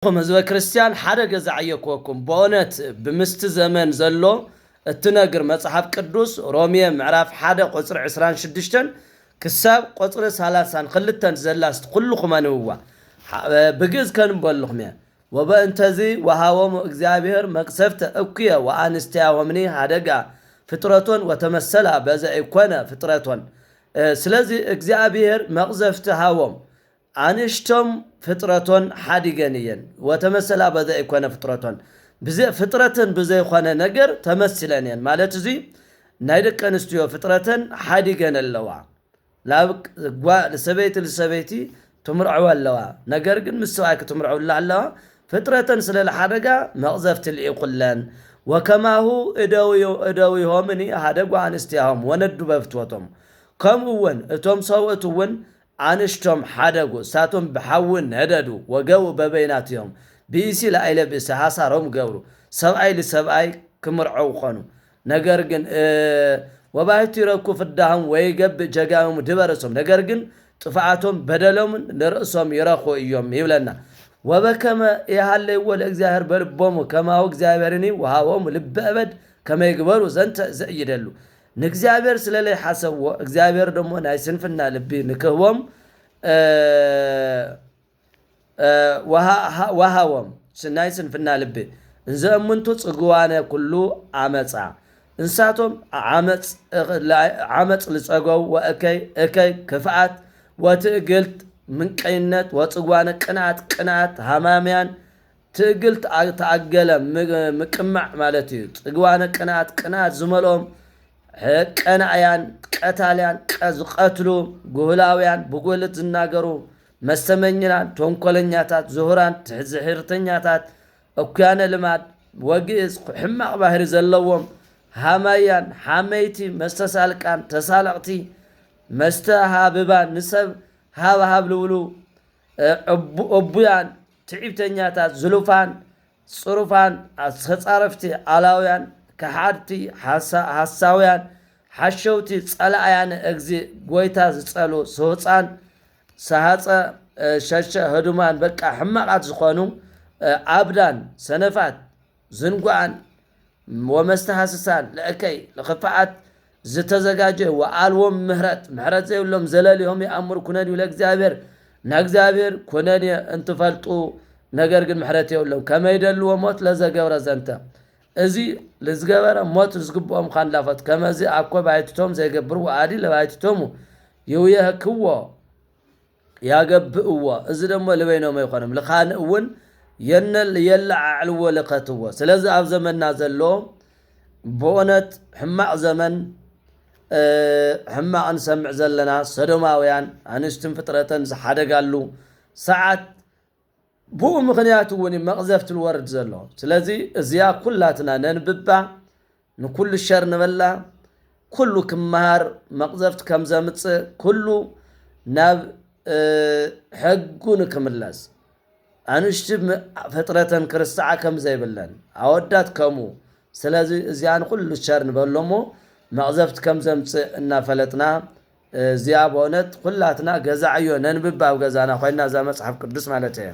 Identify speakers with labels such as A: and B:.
A: ህዝበ ክርስቲያን ሓደ ገዛዕየኮኩም በእውነት ብምስቲ ዘመን ዘሎ እትነግር መጽሐፍ ቅዱስ ሮሜ ምዕራፍ 1 ቁጽሪ 26 ክሳብ ቁጽሪ 32 ዘላስት ኩልኩም አንብዋ ብግዝ ከንበልኹም ወበእንተዚ ወሃቦም እግዚአብሔር መቅሰፍተ እኩየ ወአንስቲያሆምኒ ሃደጋ ፍጥረቶን ወተመሰላ በዘ ይኮነ ፍጥረቶን ስለዚህ እግዚአብሔር መቅሰፍተ ሃቦም አንሽቶም ፍጥረቶን ሓዲገንየን ወተመሰላ በዘ ይኮነ ፍጥረቶን ፍጥረትን ብዘ ይኮነ ነገር ተመስለንየን ማለት እዚ ናይ ደቂ ኣንስትዮ ፍጥረትን ሓዲገን ኣለዋ ላብቅ ሰበይቲ ለሰበይቲ ትምርዕዋ ኣለዋ ነገር ግን ምስ ሰብኣይ ክትምርዕውላ ኣለዋ ፍጥረትን ስለ ለሓደጋ መቕዘፍቲ ልኢኹለን ወከማሁ እደዊሆምኒ ሃደጓ ኣንስትያሆም ወነዱ በፍትወቶም ከምኡውን እቶም ሰብእት እውን አንሽቶም ሓደጉ ሳቶም ብሓውን ነደዱ ወገቡ በበይናትዮም ብእሲ ለአይለ ብእሲ ሓሳሮም ገብሩ ሰብኣይ ለሰብኣይ ክምርዐው ኾኑ ነገር ግን ወባሕቲ ይረኩ ፍዳህም ወይገብእ ጀጋሞም ድበረሶም ነገር ግን ጥፍዓቶም በደሎም ንርእሶም ይረኹ እዮም ይብለና ወበከመ ይሃለይዎ ለእግዚአብሔር በልቦሙ ከማሁ እግዚአብሔርኒ ወሃቦሙ ልበ እበድ ከመ ይግበሩ ዘንተ ዘእይደሉ ንእግዚአብሔር ስለለይ ሓሰብዎ እግዚአብሔር ደሞ ናይ ስንፍና ልቢ ንክህቦም ወሃቦም ናይ ስንፍና ልቢ እንዘእምንቱ ጽግዋነ ኩሉ ዓመፃ እንሳቶም ዓመፅ ልጸገው ወእከይ ክፍኣት ወትእግልት ምንቀይነት ወጽግዋነ ቅንዓት ሃማምያን ትእግልት ተኣገለ ምቅማዕ ማለት እዩ ጽግዋነ ቅንዓት ዝመልኦም ቀናእያን ቀታልያን ዝቀትሉ ጉህላውያን ብጉልት ዝናገሩ መስተመኝናን ተንኮለኛታት ዝሁራን ዝሕርተኛታት እኩያነ ልማድ ወግእዝ ሕማቕ ባህሪ ዘለዎም ሃማያን ሓመይቲ መስተሳልቃን ተሳለቕቲ መስተሃብባን ንሰብ ሃብሃብ ልብሉ ዕቡያን ትዒብተኛታት ዝሉፋን ጽሩፋን ተጻረፍቲ አላውያን ከሓድቲ ሓሳውያን ሓሸውቲ ጸላእያን እግዚ ጎይታ ዝጸሉ ስህፃን ሰሃፀ ሸሸ ህዱማን በቃ ሕማቃት ዝኾኑ አብዳን ሰነፋት ዝንጓዓን ወመስተሃስሳን ለእከይ ለኽፍዓት ዝተዘጋጀ ወአልዎም ምህረት ዘይብሎም ዘለልዮም ይኣምሩ ኩነን ይብለ እግዚአብሔር ናእግዚአብሔር ኩነን እንትፈልጡ ነገር ግን ምህረት የብሎም ከመይደልዎ ሞት ለዘገብረ ዘንተ እዚ ለዝገበረ ሞት ዝግብኦም ካንላፈት ከመዚ አኮ ባይትቶም ዘይገብሩ ወአዲ ለባይትቶም ይውየህክዎ ያገብእዎ እዚ ደሞ ለበይኖም አይኾንም ለኻን እውን የለዓዕልዎ ለኸትዎ ስለዚ ኣብ ዘመንና ዘሎ በእውነት ሕማቕ ዘመን ሕማቕ እንሰምዕ ዘለና ሰዶማውያን አንስትን ፍጥረተን ዝሓደጋሉ ሰዓት ብኡ ምኽንያቱ እውን መቕዘፍቲ ልወርድ ዘሎ ስለዚ እዚያ ኩላትና ነንብባ ንኩሉ ሸር ንበላ ኩሉ ክመሃር መቕዘፍቲ ከም ዘምፅእ ኩሉ ናብ ሕጉ ንክምለስ አንሽቲ ፍጥረተን ክርስዓ ከም ዘይብለን ኣወዳት ከምኡ ስለዚ እዚያን ኩሉ ሸር ንበሎሞ መቕዘፍቲ ከም ዘምፅእ እናፈለጥና እዚያ በእውነት ኩላትና ገዛዕዮ ነንብባ ኣብ ገዛና ኮይና እዛ መጽሓፍ ቅዱስ ማለት እየ